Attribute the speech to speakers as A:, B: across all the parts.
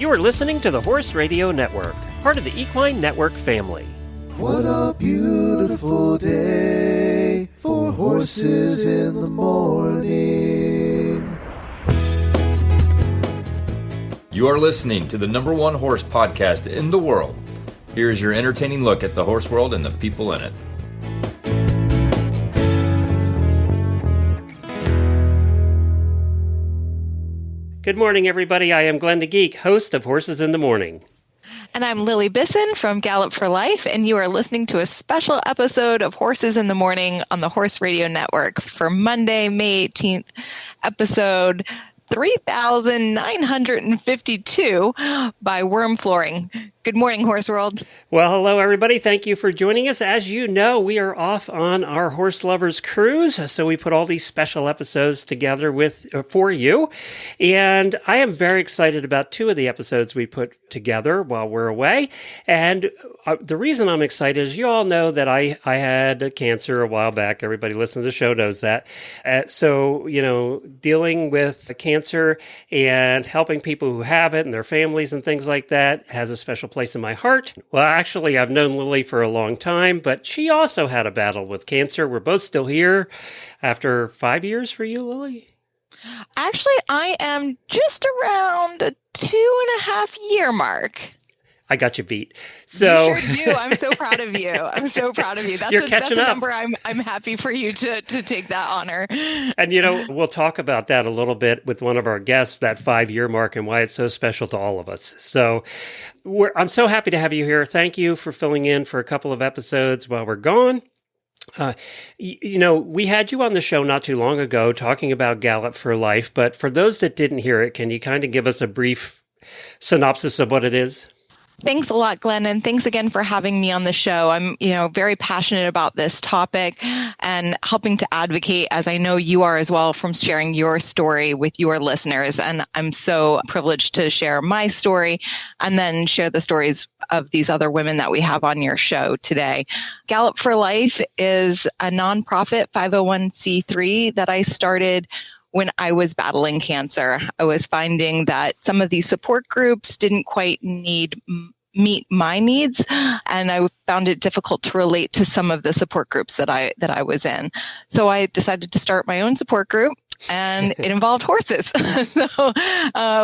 A: You are listening to the Horse Radio Network, part of the Equine Network family.
B: What a beautiful day for horses in the morning.
C: You are listening to the #1 horse podcast in the world. Here is your entertaining look at the horse world and the people in it.
A: Good morning, everybody. I am Glenn the Geek, host of Horses in the Morning.
D: And I'm Lily Bison from Gallop for Life, and you are listening to a special episode of Horses in the Morning on the Horse Radio Network for Monday, May 18th, episode 3,952 by WERM Flooring. Good morning, Horse World.
A: Well, hello, everybody. Thank you for joining us. As you know, we are off on our Horse Lovers Cruise, so we put all these special episodes together for you. And I am very excited about two of the episodes we put together while we're away. And the reason I'm excited is you all know that I had cancer a while back. Everybody listening to the show knows that. So, dealing with cancer and helping people who have it and their families and things like that has a special place in my heart. Well, actually, I've known Lily for a long time, but she also had a battle with cancer. We're both still here after 5 years for you, Lily.
D: Actually, I am just around a 2.5 year mark.
A: I got you beat. So
D: you sure do. I'm so proud of you. I'm so proud of you. That's that's a number I'm happy for you to take that honor.
A: And we'll talk about that a little bit with one of our guests, that 5-year mark and why it's so special to all of us. So I'm so happy to have you here. Thank you for filling in for a couple of episodes while we're gone. We had you on the show not too long ago talking about Gallop for Life, but for those that didn't hear it, can you kind of give us a brief synopsis of what it is?
D: Thanks a lot, Glenn, and thanks again for having me on the show. I'm, very passionate about this topic and helping to advocate, as I know you are as well, from sharing your story with your listeners. And I'm so privileged to share my story and then share the stories of these other women that we have on your show today. Gallop for Life is a nonprofit 501c3 that I started when I was battling cancer. I was finding that some of these support groups didn't quite meet my needs, and I found it difficult to relate to some of the support groups that I was in. So I decided to start my own support group, and it involved horses. So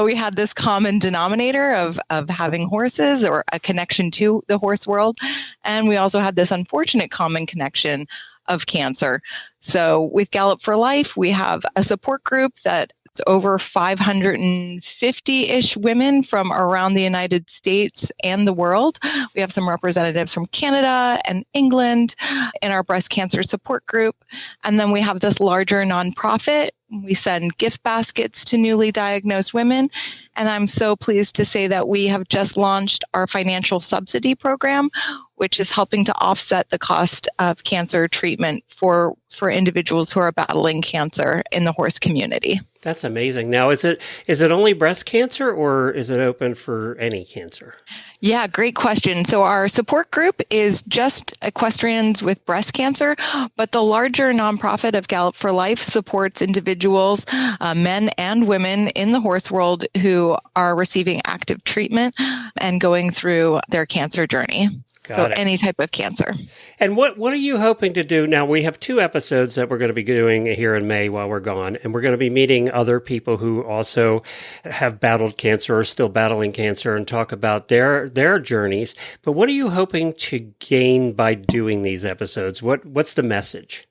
D: we had this common denominator of having horses or a connection to the horse world, and we also had this unfortunate common connection of cancer. So with Gallop for Life, we have a support group that's over 550-ish women from around the United States and the world. We have some representatives from Canada and England in our breast cancer support group. And then we have this larger nonprofit. We send gift baskets to newly diagnosed women. And I'm so pleased to say that we have just launched our financial subsidy program, which is helping to offset the cost of cancer treatment for individuals who are battling cancer in the horse community.
A: That's amazing. Now, is it only breast cancer or is it open for any cancer?
D: Yeah, great question. So our support group is just equestrians with breast cancer, but the larger nonprofit of Gallop for Life supports individuals, men and women in the horse world who are receiving active treatment and going through their cancer journey. Any type of cancer.
A: And what are you hoping to do? Now, we have 2 episodes that we're going to be doing here in May while we're gone, and we're going to be meeting other people who also have battled cancer or still battling cancer and talk about their journeys. But what are you hoping to gain by doing these episodes? What's the message?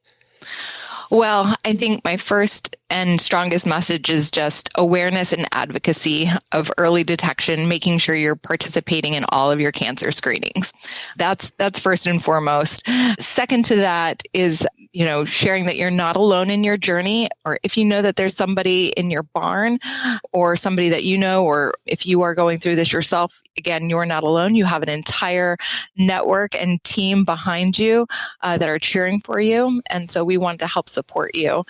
D: Well, I think my first and strongest message is just awareness and advocacy of early detection, making sure you're participating in all of your cancer screenings. That's first and foremost. Second to that is, sharing that you're not alone in your journey, or if you know that there's somebody in your barn or somebody that or if you are going through this yourself, again, you're not alone. You have an entire network and team behind you that are cheering for you. And so we want to help support you.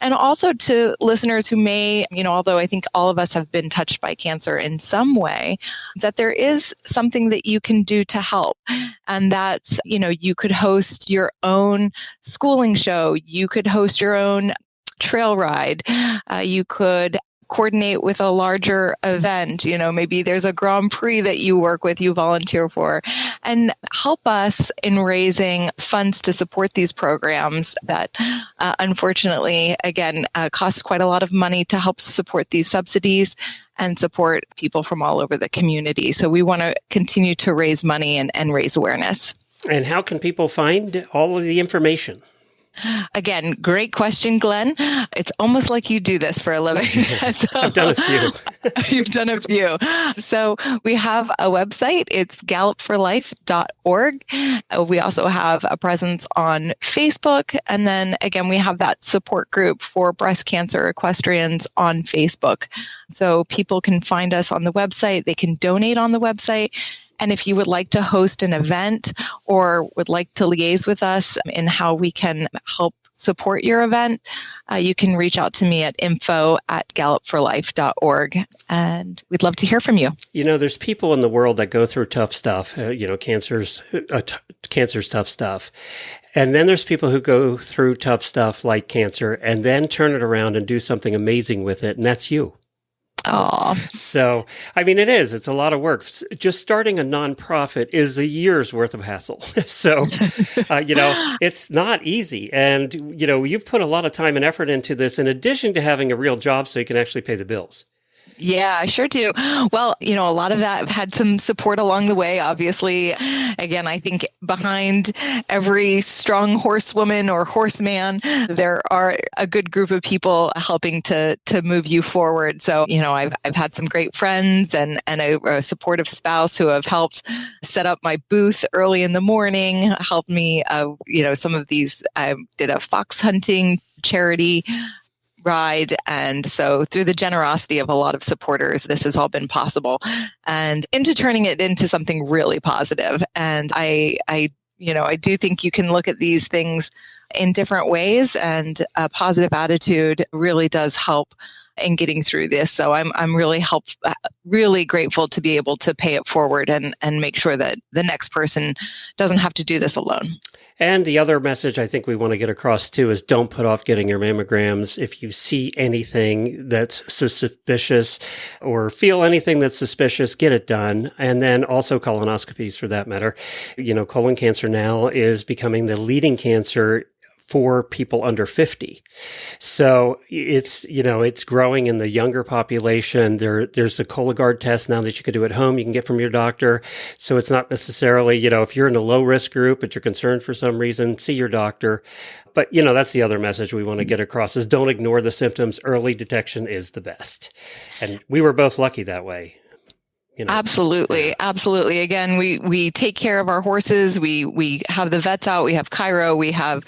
D: And also to listeners who may, although I think all of us have been touched by cancer in some way, that there is something that you can do to help. And that's, you could host your own schooling show. You could host your own trail ride. You could coordinate with a larger event. Maybe there's a Grand Prix that you work with, you volunteer for, and help us in raising funds to support these programs that unfortunately, again, cost quite a lot of money to help support these subsidies and support people from all over the community. So we want to continue to raise money and raise awareness.
A: And how can people find all of the information?
D: Again, great question, Glenn. It's almost like you do this for a living.
A: I've done a few.
D: You've done a few. So we have a website. It's gallopforlife.org. We also have a presence on Facebook. And then again, we have that support group for breast cancer equestrians on Facebook. So people can find us on the website. They can donate on the website. And if you would like to host an event or would like to liaise with us in how we can help support your event, you can reach out to me at info@gallopforlife.org. And we'd love to hear from you.
A: There's people in the world that go through tough stuff. Cancer's tough stuff. And then there's people who go through tough stuff like cancer and then turn it around and do something amazing with it. And that's you.
D: Oh,
A: so, it's a lot of work. Just starting a nonprofit is a year's worth of hassle. So, it's not easy. And, you've put a lot of time and effort into this in addition to having a real job so you can actually pay the bills.
D: Yeah, I sure do. Well, a lot of that, I've had some support along the way, obviously. Again, I think behind every strong horsewoman or horseman, there are a good group of people helping to move you forward. So, I've had some great friends and a supportive spouse who have helped set up my booth early in the morning, helped me, some of these, I did a fox hunting charity ride. And so through the generosity of a lot of supporters, this has all been possible and into turning it into something really positive. And I do think you can look at these things in different ways, and a positive attitude really does help in getting through this. So I'm really grateful to be able to pay it forward and make sure that the next person doesn't have to do this alone.
A: And the other message I think we want to get across too is don't put off getting your mammograms. If you see anything that's suspicious or feel anything that's suspicious, get it done. And then also colonoscopies for that matter. Colon cancer now is becoming the leading cancer for people under 50. So it's growing in the younger population. There's a Cologuard test now that you can do at home, you can get from your doctor. So it's not necessarily, if you're in a low risk group, but you're concerned for some reason, see your doctor. But, that's the other message we want to get across is don't ignore the symptoms. Early detection is the best. And we were both lucky that way.
D: Absolutely. Absolutely. Again, we take care of our horses. We have the vets out. We have chiro. We have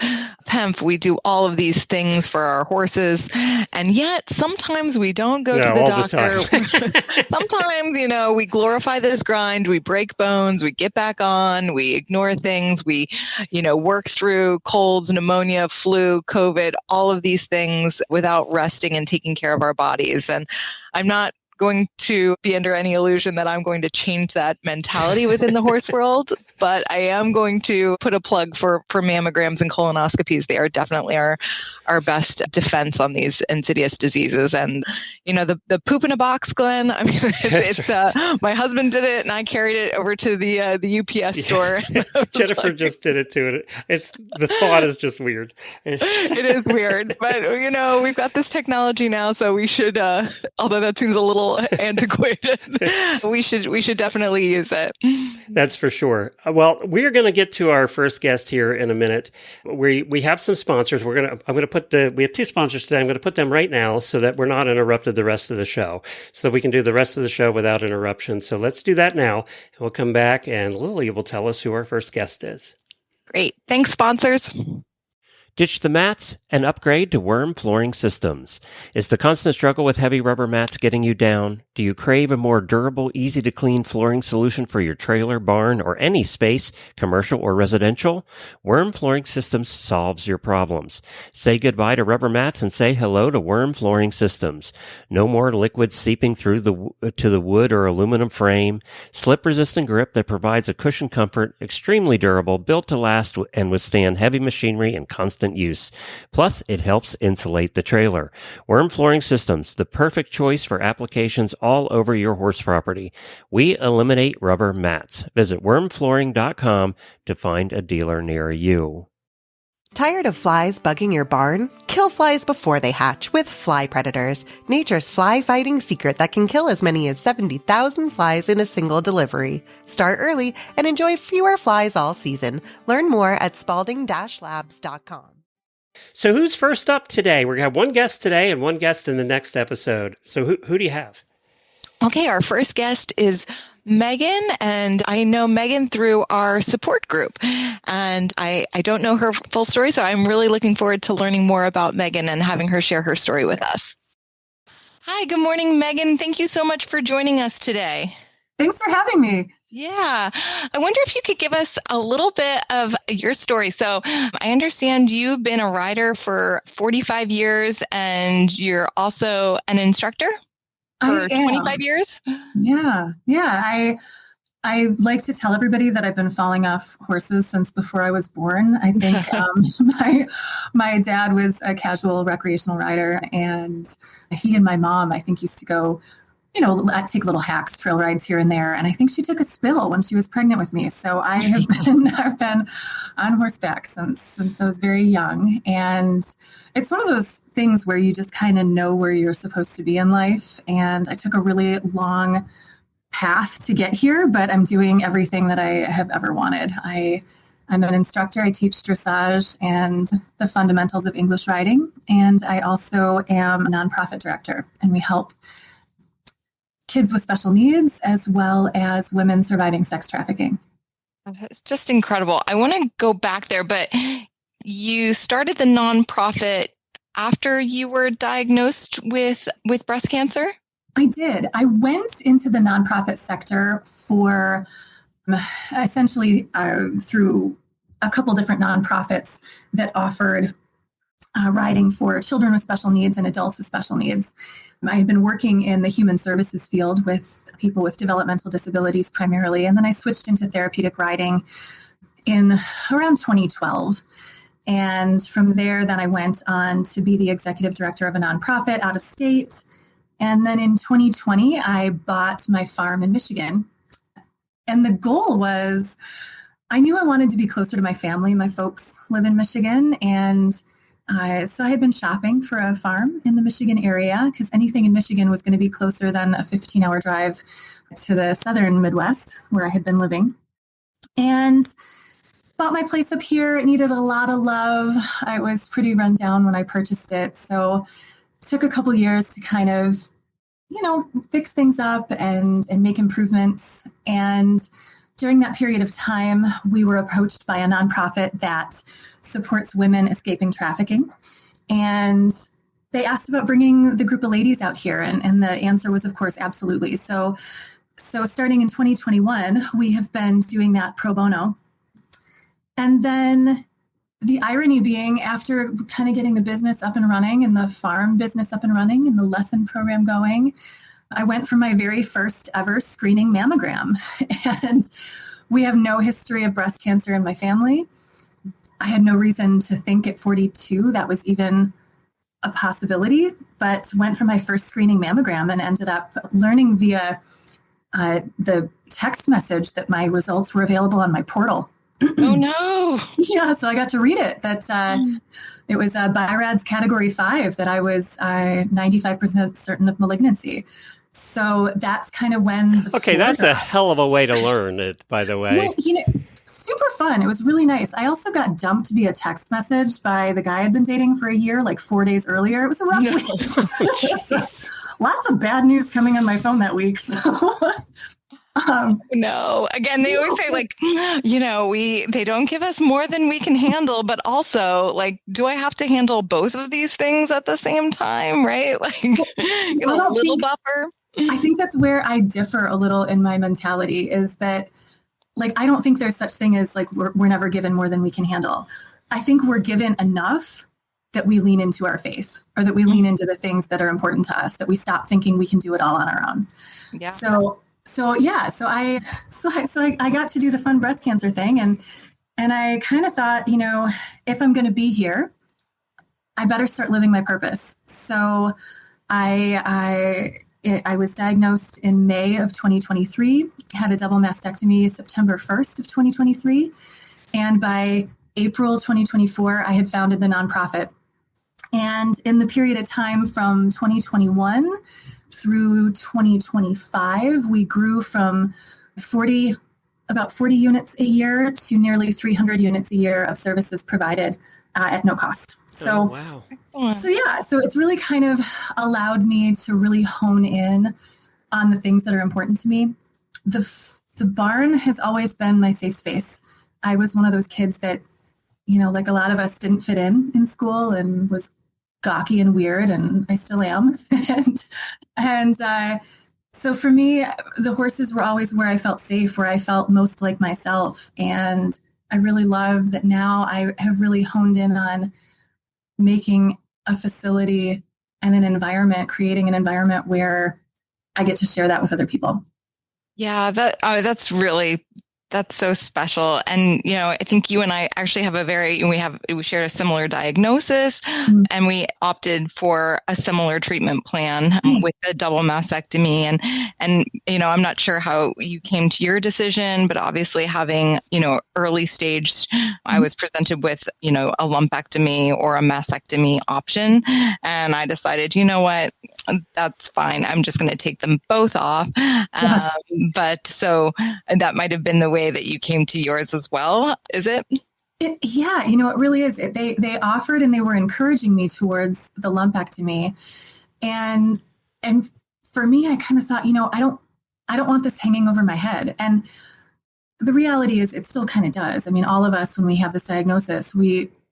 D: PEMF. We do all of these things for our horses. And yet sometimes we don't go to the doctor. Sometimes, we glorify this grind. We break bones. We get back on. We ignore things. We, work through colds, pneumonia, flu, COVID, all of these things without resting and taking care of our bodies. And I'm not going to be under any illusion that I'm going to change that mentality within the horse world, but I am going to put a plug for mammograms and colonoscopies. They are definitely our best defense on these insidious diseases. And, the poop in a box, Glenn, it's my husband did it and I carried it over to the UPS store.
A: Jennifer just did it too. It's the thought is just weird.
D: It is weird, but we've got this technology now, so we should, although that seems a little antiquated, we should definitely use it.
A: That's for sure. Well, we're going to get to our first guest here in a minute. We have some sponsors. We have two sponsors today. I'm going to put them right now so that we're not interrupted the rest of the show, so that we can do the rest of the show without interruption. So let's do that now. And we'll come back and Lily will tell us who our first guest is.
D: Great. Thanks, sponsors.
E: Ditch the mats and upgrade to WERM flooring systems. Is the constant struggle with heavy rubber mats getting you down? Do you crave a more durable, easy-to-clean flooring solution for your trailer, barn, or any space, commercial or residential? WERM Flooring Systems solves your problems. Say goodbye to rubber mats and say hello to WERM Flooring Systems. No more liquid seeping through to the wood or aluminum frame. Slip-resistant grip that provides a cushion comfort, extremely durable, built to last and withstand heavy machinery and constant use. Plus, it helps insulate the trailer. WERM Flooring Systems, the perfect choice for applications all over your horse property. We eliminate rubber mats. Visit wormflooring.com to find a dealer near you.
F: Tired of flies bugging your barn? Kill flies before they hatch with Fly Predators, nature's fly-fighting secret that can kill as many as 70,000 flies in a single delivery. Start early and enjoy fewer flies all season. Learn more at spalding-labs.com.
A: So who's first up today? We're going to have one guest today and one guest in the next episode. So who do you have?
D: Okay, our first guest is Megan, and I know Megan through our support group, and I don't know her full story, so I'm really looking forward to learning more about Megan and having her share her story with us. Hi, good morning, Megan. Thank you so much for joining us today.
G: Thanks for having me.
D: Yeah. I wonder if you could give us a little bit of your story. So I understand you've been a rider for 45 years and you're also an instructor for 25 years.
G: Yeah. I like to tell everybody that I've been falling off horses since before I was born. I think my dad was a casual recreational rider, and he and my mom, I think, used to go, take little hacks, trail rides here and there. And I think she took a spill when she was pregnant with me. So I've been on horseback since I was very young. And it's one of those things where you just kind of know where you're supposed to be in life. And I took a really long path to get here, but I'm doing everything that I have ever wanted. I'm an instructor. I teach dressage and the fundamentals of English riding. And I also am a nonprofit director, and we help kids with special needs as well as women surviving sex trafficking.
D: It's just incredible. I want to go back there, but you started the nonprofit after you were diagnosed with breast cancer?
G: I did. I went into the nonprofit sector for essentially through a couple different nonprofits that offered riding for children with special needs and adults with special needs. I had been working in the human services field with people with developmental disabilities primarily, and then I switched into therapeutic riding in around 2012. And from there, then I went on to be the executive director of a nonprofit out of state. And then in 2020, I bought my farm in Michigan. And the goal was, I knew I wanted to be closer to my family. My folks live in Michigan. And so I had been shopping for a farm in the Michigan area because anything in Michigan was going to be closer than a 15-hour drive to the southern Midwest where I had been living. And bought my place up here. It needed a lot of love. I was pretty run down when I purchased it. So it took a couple years to kind of, fix things up and make improvements. And during that period of time, we were approached by a nonprofit that supports women escaping trafficking. And they asked about bringing the group of ladies out here. And the answer was, of course, absolutely. So starting in 2021, we have been doing that pro bono. And then the irony being, after kind of getting the business up and running and the farm business up and running and the lesson program going, I went for my very first ever screening mammogram. And we have no history of breast cancer in my family. I had no reason to think at 42 that was even a possibility, but went for my first screening mammogram and ended up learning via the text message that my results were available on my portal.
D: Oh, no.
G: Yeah, so I got to read it. That it was BI-RADS category 5, that I was 95% certain of malignancy. So that's kind of when the
A: Okay, that's a hell of a way to learn it, by the way.
G: Well, super fun. It was really nice. I also got dumped via text message by the guy I'd been dating for a year, like 4 days earlier. It was a rough week. So, lots of bad news coming on my phone that week. So
D: no, again, they always say they don't give us more than we can handle, but also do I have to handle both of these things at the same time? Right? Get a little buffer.
G: I think that's where I differ a little in my mentality, is that, like, I don't think there's such thing as like we're never given more than we can handle. I think we're given enough that we lean into our faith, or that we lean into the things that are important to us, that we stop thinking we can do it all on our own.
D: Yeah.
G: So I got to do the fun breast cancer thing, and I kind of thought, if I'm going to be here, I better start living my purpose. So I was diagnosed in May of 2023, had a double mastectomy September 1st of 2023. And by April 2024, I had founded the nonprofit. And in the period of time from 2021 through 2025, we grew from about 40 units a year to nearly 300 units a year of services provided at no cost. So,
A: wow.
G: So it's really kind of allowed me to really hone in on the things that are important to me. The barn has always been my safe space. I was one of those kids that, like a lot of us, didn't fit in school and was gawky and weird, and I still am. So for me, the horses were always where I felt safe, where I felt most like myself. And I really love that now I have really honed in on making a facility and an environment, creating an environment where I get to share that with other people.
D: Yeah, that's so special. And, I think you and I actually have we share a similar diagnosis, and we opted for a similar treatment plan with the double mastectomy. And, I'm not sure how you came to your decision, but obviously having, early stage, I was presented with, a lumpectomy or a mastectomy option. And I decided, you know what, that's fine. I'm just going to take them both off.
G: Yes.
D: But so that might have been the way that you came to yours as well, is it?
G: It really is. They offered, and they were encouraging me towards the lumpectomy. And for me, I kind of thought, I don't want this hanging over my head. And the reality is it still kind of does. I mean, all of us, when we have this diagnosis,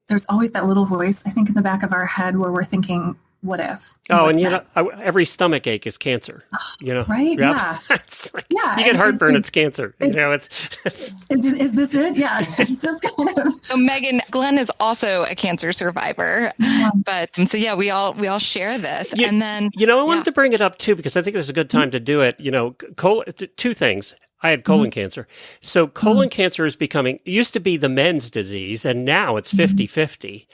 G: there's always that little voice, I think, in the back of our head where we're thinking, what if?
A: Every stomach ache is cancer.
G: Right? Yeah.
A: It's like, you get heartburn, it's cancer.
G: Is this it? Yeah. It's just kind of.
D: So Megan, Glenn is also a cancer survivor, but we all share this. And then,
A: I wanted to bring it up too, because I think this is a good time to do it. Two things. I had colon cancer. So colon cancer is used to be the men's disease, and now it's 50-50.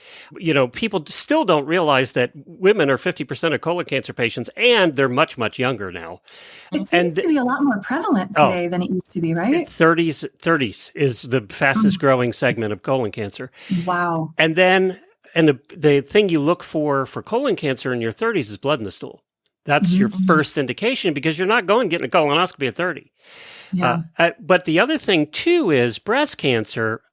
A: People still don't realize that women are 50% of colon cancer patients, and they're much, much younger now.
G: It seems to be a lot more prevalent today than it used to be, right? 30s
A: is the fastest growing segment of colon cancer.
G: Wow.
A: And then, the thing you look for colon cancer in your 30s is blood in the stool. That's your first indication, because you're not going getting a colonoscopy at 30.
G: Yeah.
A: But the other thing too is breast cancer.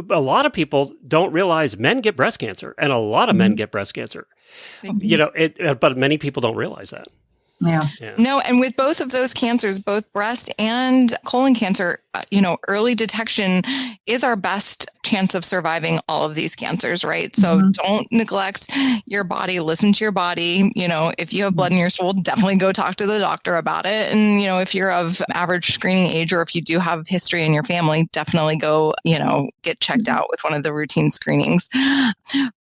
A: A lot of people don't realize men get breast cancer, and a lot of men get breast cancer. But many people don't realize that.
G: Yeah.
D: No, and with both of those cancers, both breast and colon cancer, early detection is our best chance of surviving all of these cancers, right? So don't neglect your body, listen to your body. If you have blood in your stool, definitely go talk to the doctor about it. And, if you're of average screening age, or if you do have history in your family, definitely go, get checked out with one of the routine screenings.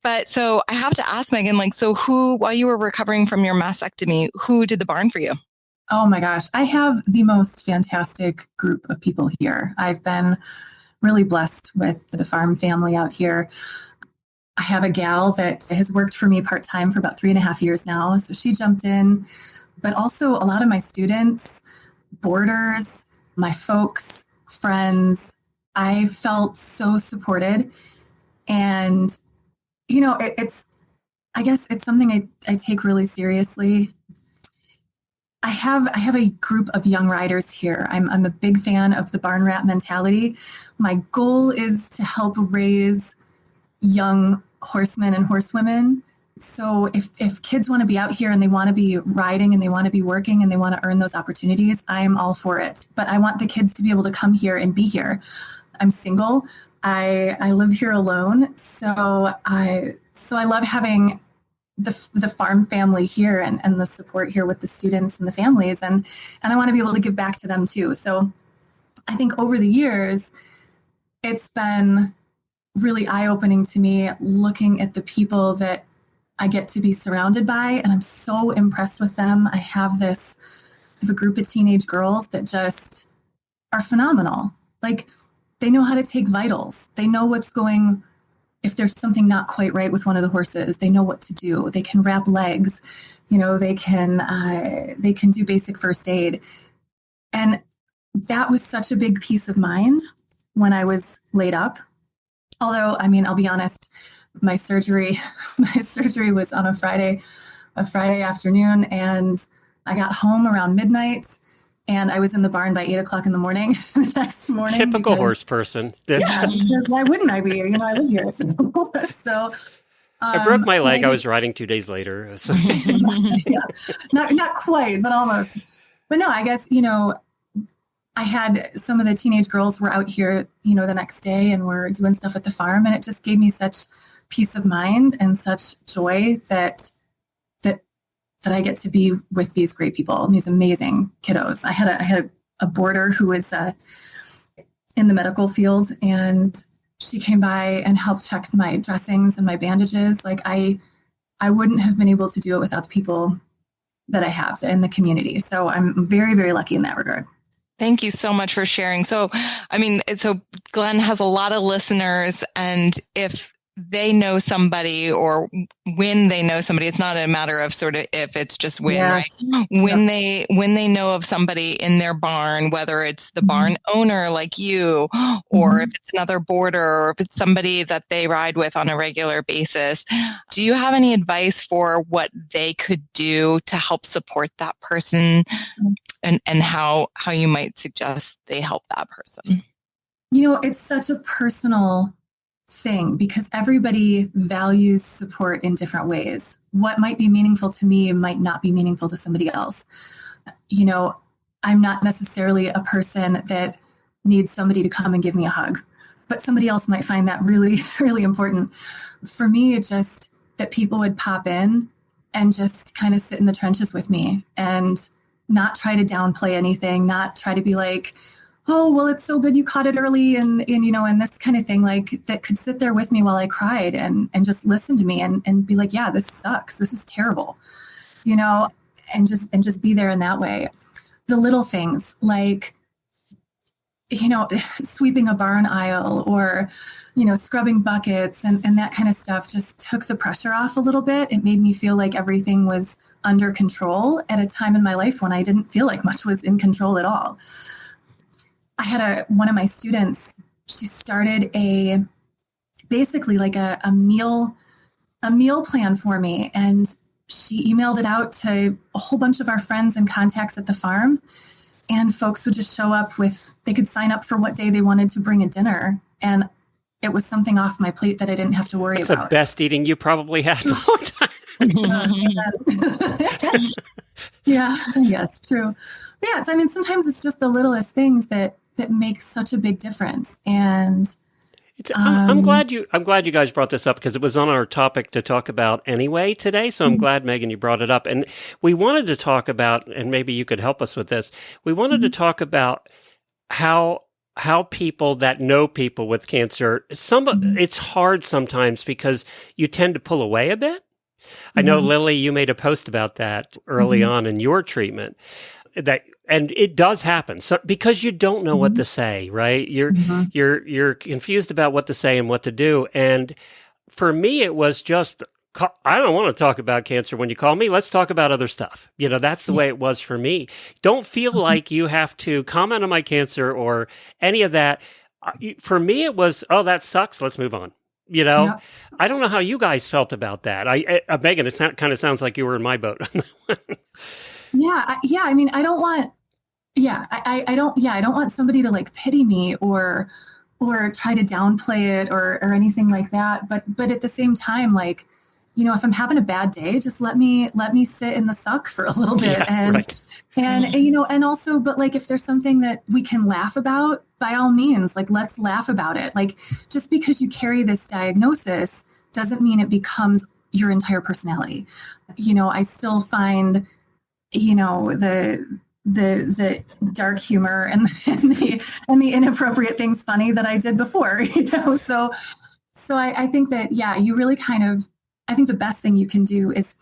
D: But so I have to ask Megan, while you were recovering from your mastectomy, who did the barn for you?
G: Oh my gosh. I have the most fantastic group of people here. I've been really blessed with the farm family out here. I have a gal that has worked for me part-time for about 3.5 years now. So she jumped in, but also a lot of my students, boarders, my folks, friends, I felt so supported. And, I guess it's something I take really seriously. I have a group of young riders here. I'm a big fan of the barn rat mentality. My goal is to help raise young horsemen and horsewomen. So if kids want to be out here and they want to be riding and they want to be working and they want to earn those opportunities, I'm all for it. But I want the kids to be able to come here and be here. I'm single. I live here alone. So I love having the farm family here and the support here with the students and the families. And I want to be able to give back to them too. So I think over the years, it's been really eye-opening to me looking at the people that I get to be surrounded by. And I'm so impressed with them. I have a group of teenage girls that just are phenomenal. Like, they know how to take vitals. They know if there's something not quite right with one of the horses, they know what to do. They can wrap legs, they can do basic first aid. And that was such a big peace of mind when I was laid up. Although, I'll be honest, my surgery was on a Friday afternoon, and I got home around midnight. And I was in the barn by 8:00 in the morning the next morning.
A: Typical horse person.
G: Yeah, because why wouldn't I be? I live here. So
A: I broke my leg. I was riding 2 days later. So.
G: Yeah, not quite, but almost. But no, I guess, I had some of the teenage girls were out here, the next day, and were doing stuff at the farm. And it just gave me such peace of mind and such joy that I get to be with these great people, these amazing kiddos. I had a boarder who was in the medical field, and she came by and helped check my dressings and my bandages. Like, I wouldn't have been able to do it without the people that I have in the community. So I'm very, very lucky in that regard.
D: Thank you so much for sharing. So Glenn has a lot of listeners, and if they know somebody, or when they know somebody, it's not a matter of sort of if, it's just when, yes. Right? When they know of somebody in their barn, whether it's the barn owner like you, or if it's another boarder, or if it's somebody that they ride with on a regular basis, do you have any advice for what they could do to help support that person, and how you might suggest they help that person?
G: It's such a personal thing, because everybody values support in different ways. What might be meaningful to me might not be meaningful to somebody else. I'm not necessarily a person that needs somebody to come and give me a hug, but somebody else might find that really, really important. For me, it's just that people would pop in and just kind of sit in the trenches with me and not try to downplay anything, not try to be like, oh, well, it's so good you caught it early, and this kind of thing, like, that could sit there with me while I cried and just listen to me and be like, yeah, this sucks. This is terrible, and just be there in that way. The little things like, sweeping a barn aisle, or, scrubbing buckets and that kind of stuff just took the pressure off a little bit. It made me feel like everything was under control at a time in my life when I didn't feel like much was in control at all. I had one of my students, she started basically like a meal plan for me. And she emailed it out to a whole bunch of our friends and contacts at the farm. And folks would just show up they could sign up for what day they wanted to bring a dinner. And it was something off my plate that I didn't have to worry about.
A: That's the best eating you probably had in a long time.
G: Yeah, yes, true. But yes, sometimes it's just the littlest things that make such a big difference. And
A: I'm glad you guys brought this up, because it was on our topic to talk about anyway today. So I'm glad, Megan, you brought it up. And we wanted to talk about, and maybe you could help us with this. We wanted to talk about how people that know people with cancer, it's hard sometimes because you tend to pull away a bit. I know, Lily, you made a post about that early on in your treatment. And it does happen, because you don't know what to say, right? You're confused about what to say and what to do. And for me, it was just, I don't want to talk about cancer when you call me. Let's talk about other stuff. That's the way it was for me. Don't feel like you have to comment on my cancer or any of that. For me, it was, oh, that sucks. Let's move on.
G: Yeah.
A: I don't know how you guys felt about that. Megan, it kind of sounds like you were in my boat on that one.
G: I don't want, I don't want somebody to like pity me or try to downplay it or anything like that. But at the same time, like, if I'm having a bad day, just let me sit in the suck for a little bit. And also, but like, if there's something that we can laugh about, by all means, like, let's laugh about it. Like, just because you carry this diagnosis doesn't mean it becomes your entire personality. I still find, the dark humor and the inappropriate things funny that I did before, So I think that, you really I think the best thing you can do is,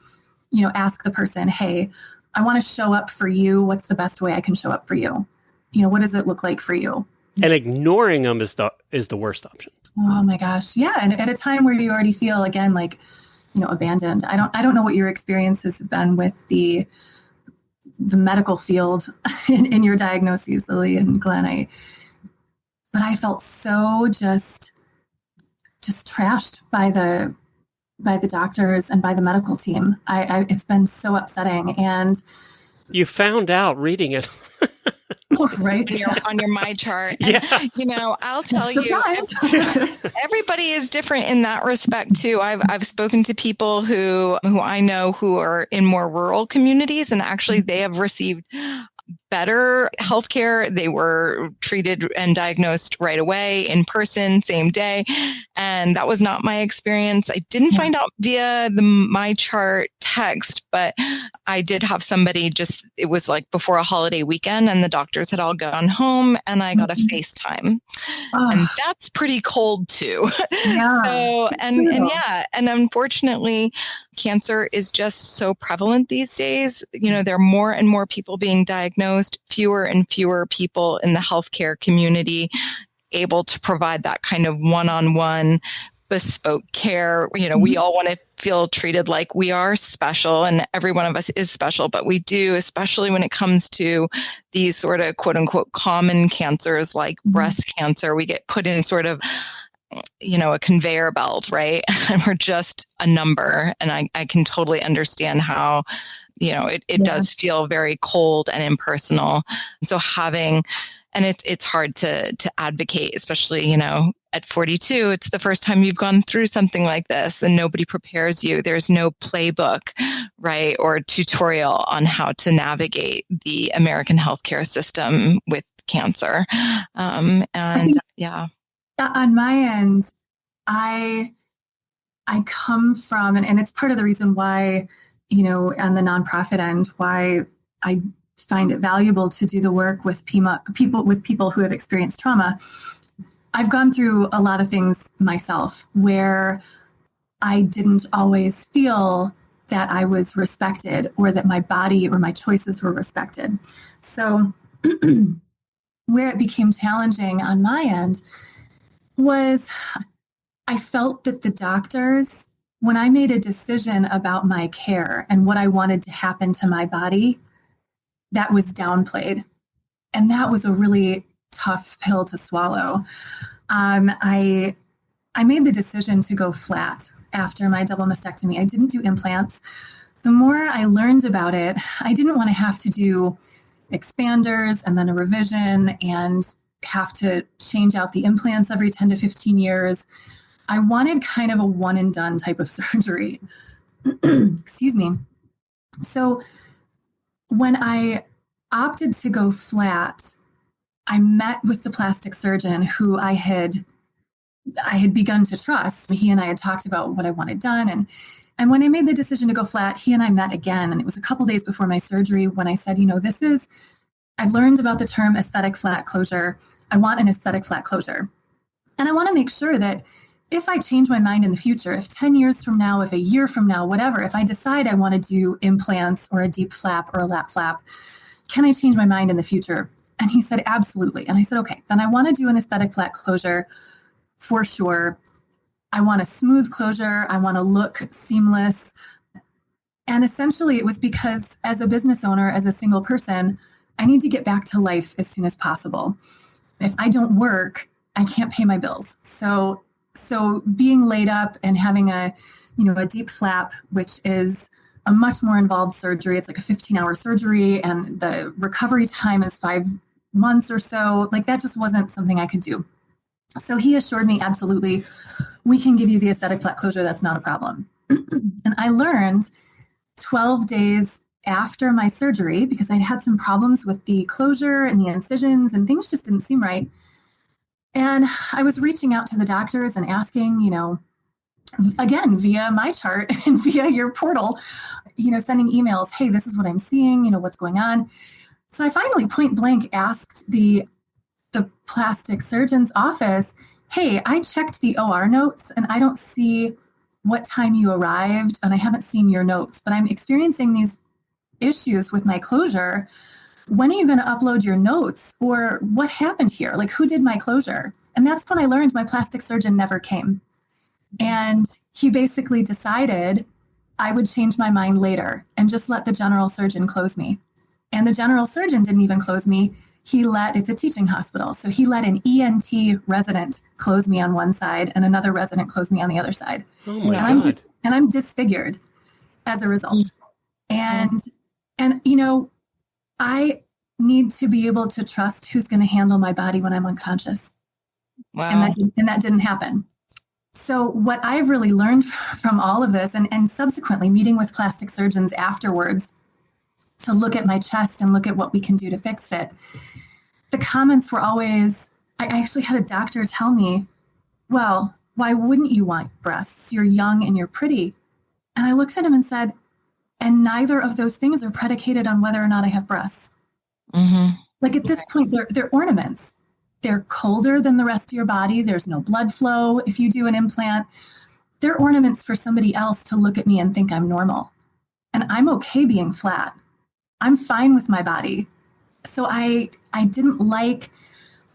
G: ask the person, hey, I want to show up for you. What's the best way I can show up for you? What does it look like for you?
A: And ignoring them is the worst option.
G: Oh my gosh. Yeah. And at a time where you already feel, again, like, abandoned. I don't know what your experiences have been with the medical field in your diagnoses, Lily and Glenn. But I felt so just trashed by the doctors and by the medical team. It's been so upsetting. And
A: you found out reading it.
G: Right.
D: On your My Chart. And, I'll tell you, everybody is different in that respect too. I've spoken to people who I know who are in more rural communities, and actually they have received better healthcare. They were treated and diagnosed right away, in person, same day. And that was not my experience. I didn't find out via the My Chart text, but I did have somebody it was like before a holiday weekend, and the doctors had all gone home, and I got a FaceTime. And that's pretty cold too.
G: Yeah.
D: So, and unfortunately, cancer is just so prevalent these days. There are more and more people being diagnosed, fewer and fewer people in the healthcare community able to provide that kind of one-on-one bespoke care. We all want to feel treated like we are special, and every one of us is special, but we do, especially when it comes to these sort of quote unquote common cancers like breast cancer, we get put in sort of a conveyor belt, right? And we're just a number. And I can totally understand how, it does feel very cold and impersonal. So it's hard to advocate, especially, at 42, it's the first time you've gone through something like this and nobody prepares you. There's no playbook, right? Or tutorial on how to navigate the American healthcare system with cancer.
G: On my end, I come from, and it's part of the reason why, on the nonprofit end, why I find it valuable to do the work with people who have experienced trauma. I've gone through a lot of things myself where I didn't always feel that I was respected or that my body or my choices were respected. So where it became challenging on my end was I felt that the doctors, when I made a decision about my care and what I wanted to happen to my body, that was downplayed. And that was a really tough pill to swallow. I made the decision to go flat after my double mastectomy. I didn't do implants. The more I learned about it, I didn't want to have to do expanders and then a revision and have to change out the implants every 10 to 15 years. I wanted kind of a one and done type of surgery. Excuse me. So when I opted to go flat, I met with the plastic surgeon who I had begun to trust. He and I had talked about what I wanted done. And when I made the decision to go flat, he and I met again. And it was a couple days before my surgery when I said, I've learned about the term aesthetic flat closure. I want an aesthetic flat closure. And I want to make sure that if I change my mind in the future, if 10 years from now, if a year from now, whatever, if I decide I want to do implants or a deep flap or a lap flap, can I change my mind in the future? And he said, absolutely. And I said, okay, then I want to do an aesthetic flat closure for sure. I want a smooth closure. I want to look seamless. And essentially it was because as a business owner, as a single person, I need to get back to life as soon as possible. If I don't work, I can't pay my bills. So being laid up and having a deep flap, which is a much more involved surgery. It's like a 15-hour surgery and the recovery time is 5 months or so. Like that just wasn't something I could do. So he assured me, absolutely, we can give you the aesthetic flat closure. That's not a problem. And I learned 12 days after my surgery, because I'd had some problems with the closure and the incisions and things just didn't seem right. And I was reaching out to the doctors and asking, again, via my chart and via your portal, sending emails, hey, this is what I'm seeing, what's going on. So I finally point blank asked the plastic surgeon's office, hey, I checked the OR notes and I don't see what time you arrived and I haven't seen your notes, but I'm experiencing these issues with my closure. When are you going to upload your notes, or what happened here? Like, who did my closure? And that's when I learned my plastic surgeon never came. And he basically decided I would change my mind later and just let the general surgeon close me. And the general surgeon didn't even close me. It's a teaching hospital. So he let an ENT resident close me on one side and another resident close me on the other side.
A: Oh my God.
G: I'm disfigured as a result. And I need to be able to trust who's going to handle my body when I'm unconscious.
D: Wow.
G: And that didn't happen. So what I've really learned from all of this, and subsequently meeting with plastic surgeons afterwards to look at my chest and look at what we can do to fix it, the comments were always, I actually had a doctor tell me, well, why wouldn't you want breasts? You're young and you're pretty. And I looked at him and said, and neither of those things are predicated on whether or not I have breasts. Mm-hmm. Like at this point, they're ornaments. They're colder than the rest of your body. There's no blood flow if you do an implant. They're ornaments for somebody else to look at me and think I'm normal. And I'm okay being flat. I'm fine with my body. So I didn't like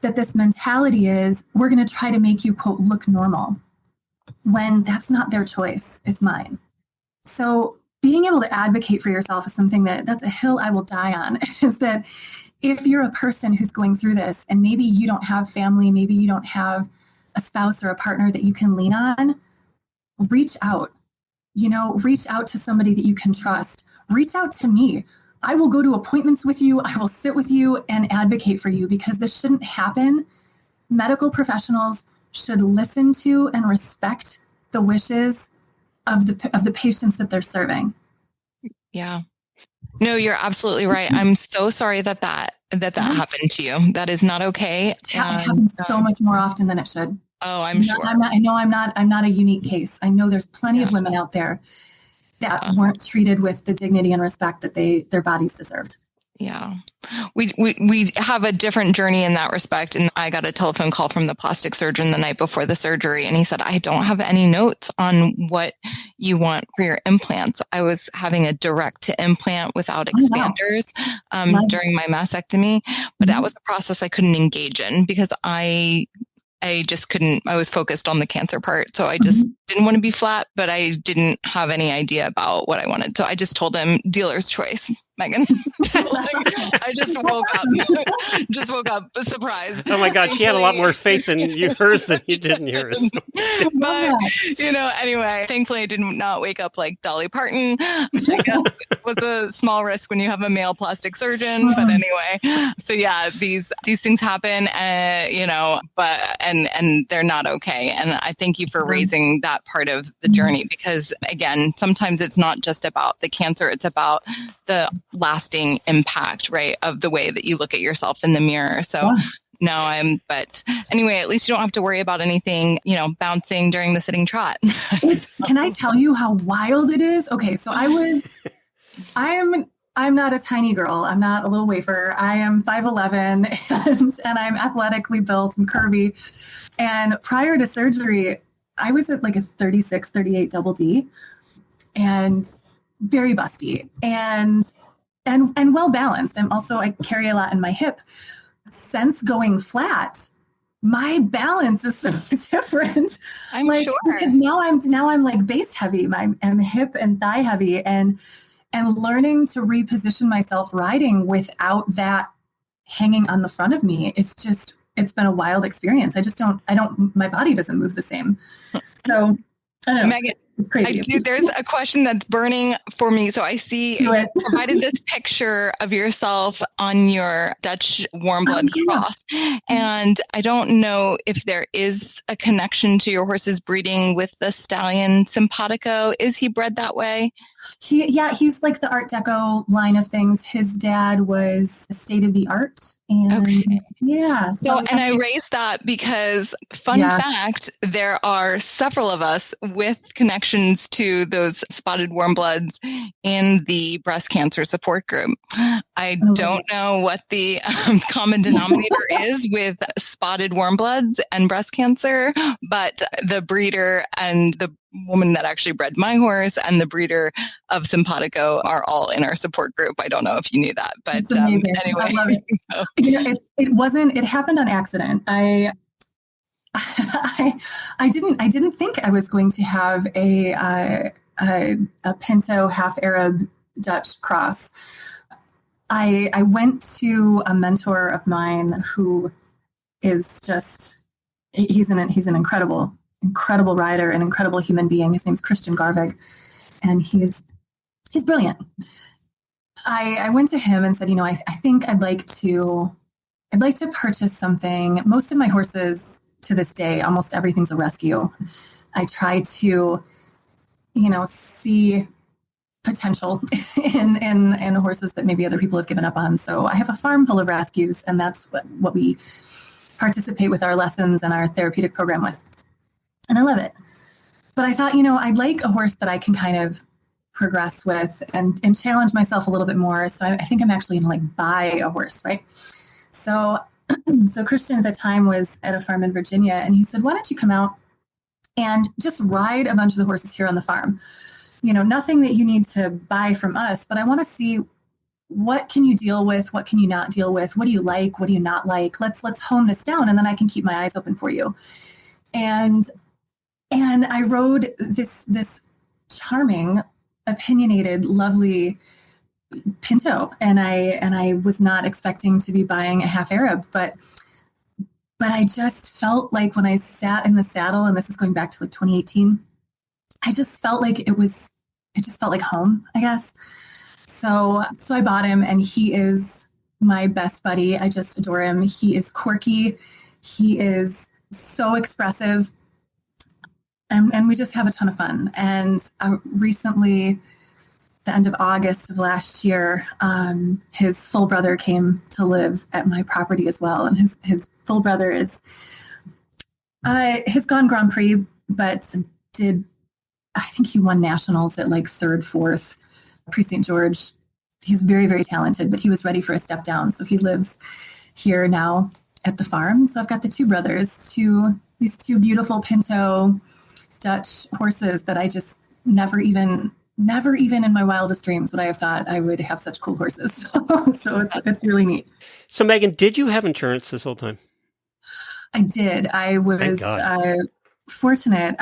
G: that this mentality is, we're going to try to make you, quote, look normal, when that's not their choice. It's mine. So being able to advocate for yourself is something that's a hill I will die on, is that if you're a person who's going through this and maybe you don't have family, maybe you don't have a spouse or a partner that you can lean on, reach out, reach out to somebody that you can trust. Reach out to me. I will go to appointments with you. I will sit with you and advocate for you, because this shouldn't happen. Medical professionals should listen to and respect the wishes of the patients that they're serving.
D: Yeah. No, you're absolutely right. I'm so sorry that happened to you. That is not okay.
G: It happens so much more often than it should.
D: Oh, I'm sure.
G: I'm not a unique case. I know there's plenty of women out there that weren't treated with the dignity and respect that their bodies deserved.
D: Yeah. We have a different journey in that respect. And I got a telephone call from the plastic surgeon the night before the surgery. And he said, I don't have any notes on what you want for your implants. I was having a direct to implant without expanders during my mastectomy. But that was a process I couldn't engage in, because I just couldn't, I was focused on the cancer part. So I just didn't want to be flat, but I didn't have any idea about what I wanted. So I just told him, dealer's choice, Megan. I just woke up surprised.
A: Oh my God. She had a lot more faith in hers than you did in yours.
D: But, anyway, thankfully I did not wake up like Dolly Parton, which I guess was a small risk when you have a male plastic surgeon. But anyway, so yeah, these things happen, but they're not okay. And I thank you for raising that part of the journey, because again, sometimes it's not just about the cancer, it's about the lasting impact, right, of the way that you look at yourself in the mirror. So but anyway, at least you don't have to worry about anything, bouncing during the sitting trot.
G: Can I tell you how wild it is? Okay. So I'm not a tiny girl. I'm not a little wafer. I am 5'11", and I'm athletically built and curvy. And prior to surgery, I was at like a 36, 38 double D, and very busty and well balanced. I carry a lot in my hip. Since going flat, my balance is so different.
D: I'm sure,
G: because now I'm like base heavy. I'm hip and thigh heavy, and learning to reposition myself riding without that hanging on the front of me. It's been a wild experience. My body doesn't move the same. So I don't know.
D: Megan,
G: It's crazy.
D: There's a question that's burning for me. So I see you provided this picture of yourself on your Dutch warm blood cross. And I don't know if there is a connection to your horse's breeding with the stallion Simpatico. Is he bred that way?
G: He's like the Art Deco line of things. His dad was state of the art. And and I raised
D: that because fun fact, there are several of us with connections to those spotted warm bloods in the breast cancer support group. I don't know what the common denominator is with spotted warm bloods and breast cancer, but the breeder and the woman that actually bred my horse and the breeder of Simpatico are all in our support group. I don't know if you knew that, but
G: it's amazing.
D: Anyway.
G: I love it. It happened on accident. I didn't think I was going to have a Pinto half Arab Dutch cross. I went to a mentor of mine who is just, he's an incredible rider, an incredible human being. His name's Christian Garvig, and he's brilliant. I went to him and said, I think I'd like to purchase something. Most of my horses to this day, almost everything's a rescue. I try to, see potential in horses that maybe other people have given up on. So I have a farm full of rescues, and that's what we participate with our lessons and our therapeutic program with. And I love it. But I thought, I'd like a horse that I can kind of progress with and challenge myself a little bit more. So I think I'm actually going to buy a horse, right? So Christian at the time was at a farm in Virginia, and he said, why don't you come out and just ride a bunch of the horses here on the farm? Nothing that you need to buy from us, but I want to see what can you deal with? What can you not deal with? What do you like? What do you not like? Let's hone this down, and then I can keep my eyes open for you. And I rode this charming, opinionated, lovely Pinto, and I was not expecting to be buying a half Arab, but I just felt like when I sat in the saddle, and this is going back to 2018, I just felt like it just felt like home, I guess. So I bought him, and he is my best buddy. I just adore him. He is quirky. He is so expressive. And we just have a ton of fun. And recently, the end of August of last year, his full brother came to live at my property as well. And his full brother has gone Grand Prix, but I think he won nationals at 3rd, 4th, Prix St. George. He's very, very talented, but he was ready for a step down. So he lives here now at the farm. So I've got the two brothers, these two beautiful Pinto Dutch horses that I just never even in my wildest dreams would I have thought I would have such cool horses. So it's really neat.
A: So Megan, did you have insurance this whole time?
G: I did. I was fortunate.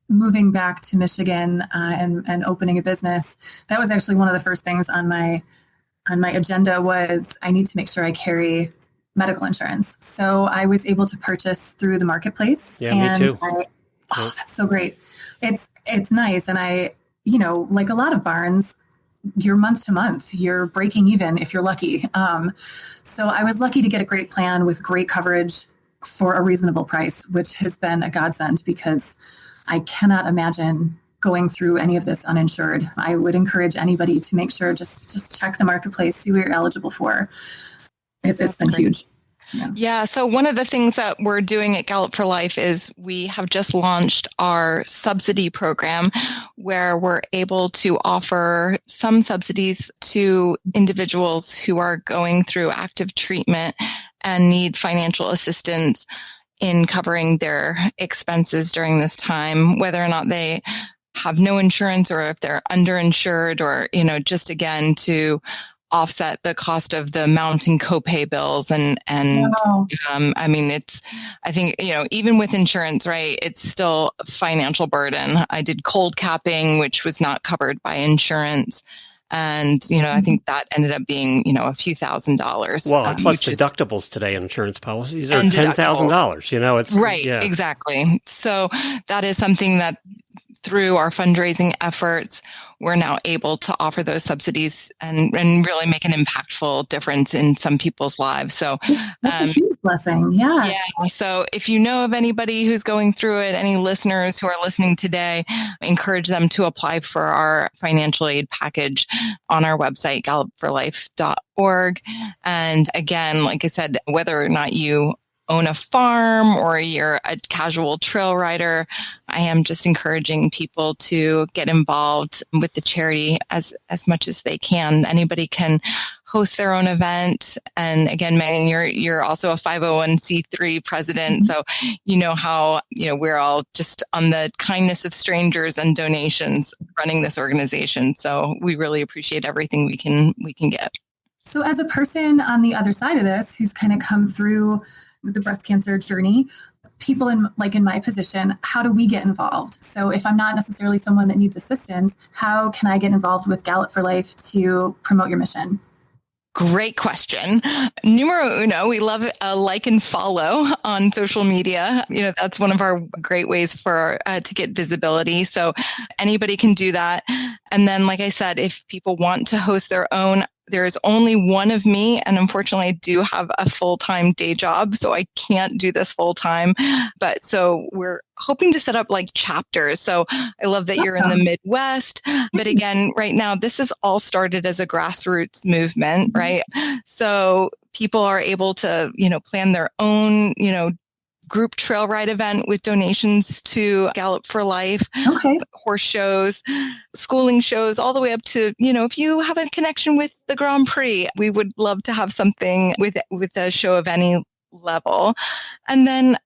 G: Moving back to Michigan and opening a business, that was actually one of the first things on my agenda was I need to make sure I carry medical insurance. So I was able to purchase through the marketplace.
A: Yeah, me too.
G: That's so great. It's nice. And I, like a lot of barns, you're month to month, you're breaking even if you're lucky. So I was lucky to get a great plan with great coverage for a reasonable price, which has been a godsend because I cannot imagine going through any of this uninsured. I would encourage anybody to make sure, just check the marketplace, see what you're eligible for. It's been huge.
D: Yeah. So one of the things that we're doing at Gallop for Life is we have just launched our Subsidy program where we're able to offer some subsidies to individuals who are going through active treatment and need financial assistance in covering their expenses during this time, whether or not they have no insurance or if they're underinsured or, just again to offset the cost of the mounting copay bills. I think, even with insurance, right, it's still a financial burden. I did cold capping, which was not covered by insurance. And, I think that ended up being, a few $1,000s.
A: Well, plus deductibles today in insurance policies are $10,000. It's
D: right. Yeah. Exactly. So that is something that through our fundraising efforts, we're now able to offer those subsidies and really make an impactful difference in some people's lives. So
G: that's a huge blessing. Yeah.
D: Yeah. So if you know of anybody who's going through it, any listeners who are listening today, encourage them to apply for our financial aid package on our website, gallopforlife.org. And again, like I said, whether or not you own a farm or you're a casual trail rider, I am just encouraging people to get involved with the charity as much as they can. Anybody can host their own event. And again, Megan, you're also a 501c3 president. So you know how, we're all just on the kindness of strangers and donations running this organization. So we really appreciate everything we can get.
G: So as a person on the other side of this, who's kind of come through the breast cancer journey, people in my position, how do we get involved? So if I'm not necessarily someone that needs assistance, how can I get involved with Gallop for Life to promote your mission?
D: Great question. Numero uno, we love a like and follow on social media. That's one of our great ways for to get visibility. So anybody can do that. And then, like I said, if people want to host their own, there is only one of me. And unfortunately, I do have a full-time day job, so I can't do this full-time. But so we're hoping to set up chapters. So I love that you're in the Midwest. But again, right now, this is all started as a grassroots movement, right? So people are able to, plan their own, group trail ride event with donations to Gallop for Life, horse shows, schooling shows, all the way up to, if you have a connection with the Grand Prix, we would love to have something with a show of any level. And then,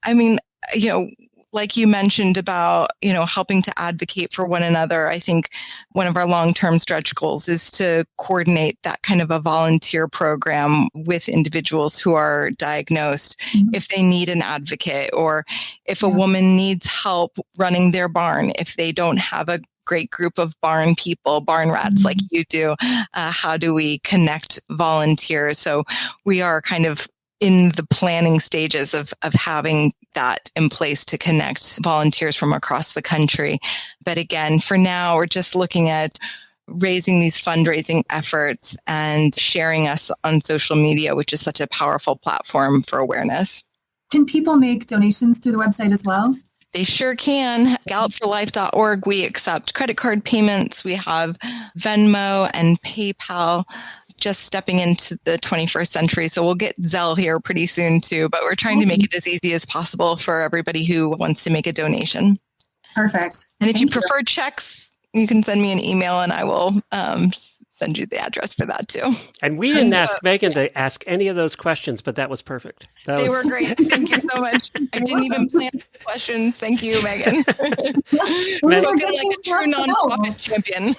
D: like you mentioned about, helping to advocate for one another, I think one of our long-term stretch goals is to coordinate that kind of a volunteer program with individuals who are diagnosed if they need an advocate, or if a woman needs help running their barn, if they don't have a great group of barn people, barn rats like you do, how do we connect volunteers? So we are kind of in the planning stages of having that in place to connect volunteers from across the country. But again, for now, we're just looking at raising these fundraising efforts and sharing us on social media, which is such a powerful platform for awareness.
G: Can people make donations through the website as well?
D: They sure can. Gallopforlife.org. We accept credit card payments. We have Venmo and PayPal. Just stepping into the 21st century. So we'll get Zelle here pretty soon too, but we're trying to make it as easy as possible for everybody who wants to make a donation.
G: Perfect.
D: And if you prefer checks, you can send me an email and I will send you the address for that too.
A: And we didn't ask Megan to ask any of those questions, but that was perfect.
D: They were great. Thank you so much. I didn't even plan the questions. Thank you, Megan. Spoken like a true nonprofit champion.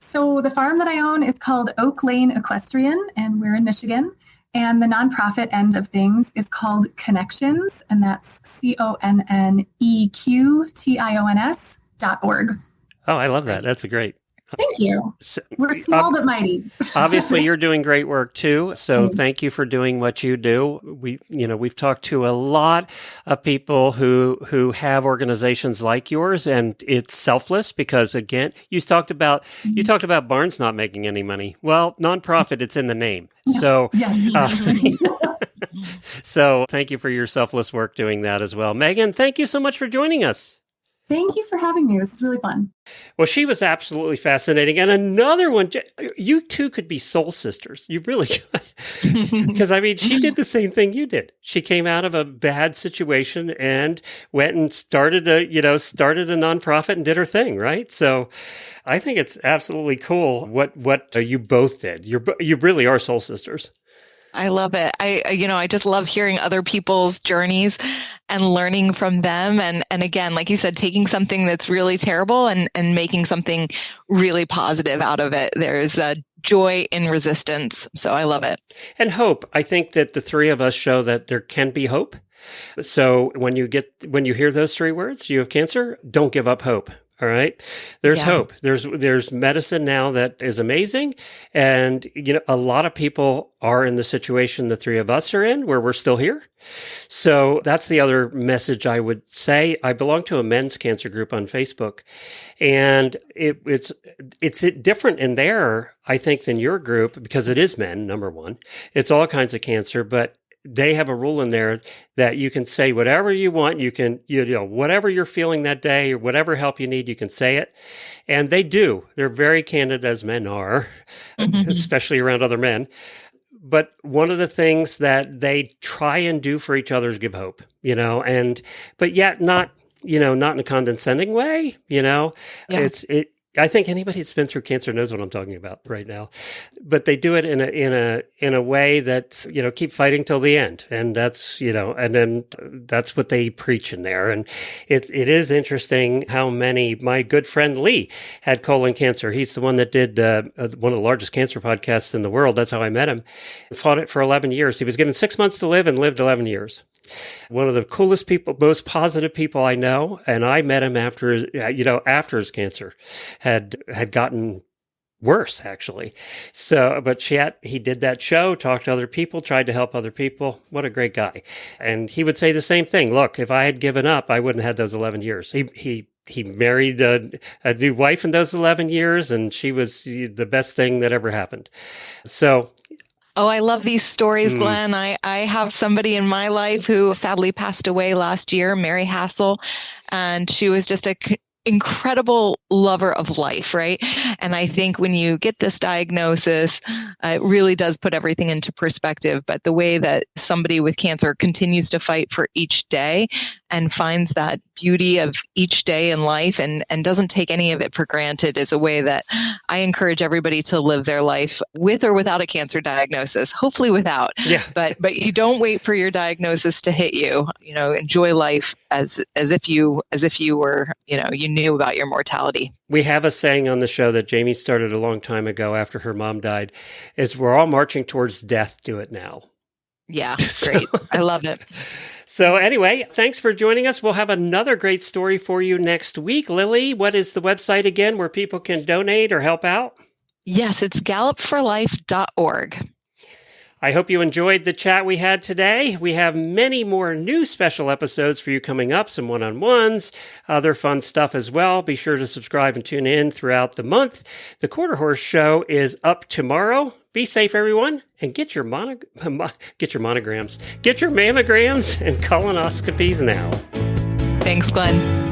G: So the farm that I own is called Oak Lane Equestrian, and we're in Michigan. And the nonprofit end of things is called Connections, and that's CONNEQTIONS.org.
A: Oh, I love that. That's a great.
G: Thank you. We're small but mighty.
A: Obviously, you're doing great work too. So thank you for doing what you do. We've talked to a lot of people who have organizations like yours, and it's selfless because again, you talked about barns not making any money. Well, nonprofit, it's in the name. So, so thank you for your selfless work doing that as well. Megan, thank you so much for joining us.
G: Thank you for having me. This is really fun.
A: Well, she was absolutely fascinating. And another one, you two could be soul sisters. You really could. Because, she did the same thing you did. She came out of a bad situation and went and started a nonprofit and did her thing, right? So I think it's absolutely cool what you both did. You really are soul sisters.
D: I love it. I just love hearing other people's journeys and learning from them. And again, like you said, taking something that's really terrible and making something really positive out of it. There's a joy in resistance. So I love it.
A: And hope. I think that the three of us show that there can be hope. So when you hear those three words, you have cancer, don't give up hope. All right. There's
D: Yeah.
A: hope. There's medicine now that is amazing. And, a lot of people are in the situation the three of us are in where we're still here. So that's the other message I would say. I belong to a men's cancer group on Facebook, and it's different in there, I think, than your group because it is men, number one. It's all kinds of cancer, but they have a rule in there that you can say whatever you want. You can, whatever you're feeling that day or whatever help you need, you can say it. And they do. They're very candid, as men are, especially around other men. But one of the things that they try and do for each other is give hope, but yet not in a condescending way,
D: Yeah.
A: I think anybody that's been through cancer knows what I'm talking about right now, but they do it in a way that, keep fighting till the end. And that's, and then that's what they preach in there. And it is interesting how my good friend Lee had colon cancer. He's the one that did one of the largest cancer podcasts in the world. That's how I met him. Fought it for 11 years. He was given 6 months to live and lived 11 years. One of the coolest people, most positive people I know. And I met him after his cancer had gotten worse, actually. So, but yet he did that show, talked to other people, tried to help other people. What a great guy. And he would say the same thing. Look, if I had given up, I wouldn't have had those 11 years. He married a new wife in those 11 years, and she was the best thing that ever happened. So,
D: oh, I love these stories, Glenn. I have somebody in my life who sadly passed away last year, Mary Hassel, and she was just an incredible lover of life, right? And I think when you get this diagnosis, it really does put everything into perspective. But the way that somebody with cancer continues to fight for each day and finds that beauty of each day in life and doesn't take any of it for granted is a way that I encourage everybody to live their life with or without a cancer diagnosis, hopefully without.
A: Yeah.
D: But you don't wait for your diagnosis to hit you. Enjoy life as if you were, you knew about your mortality.
A: We have a saying on the show that Jamie started a long time ago after her mom died, is we're all marching towards death. Do it now.
D: Yeah, great. I love it.
A: So anyway, thanks for joining us. We'll have another great story for you next week. Lily, what is the website again where people can donate or help out?
D: Yes, it's gallopforlife.org.
A: I hope you enjoyed the chat we had today. We have many more new special episodes for you coming up, some one-on-ones, other fun stuff as well. Be sure to subscribe and tune in throughout the month. The Quarter Horse Show is up tomorrow. Be safe, everyone, and get your mammograms, get your mammograms and colonoscopies now.
D: Thanks, Glenn.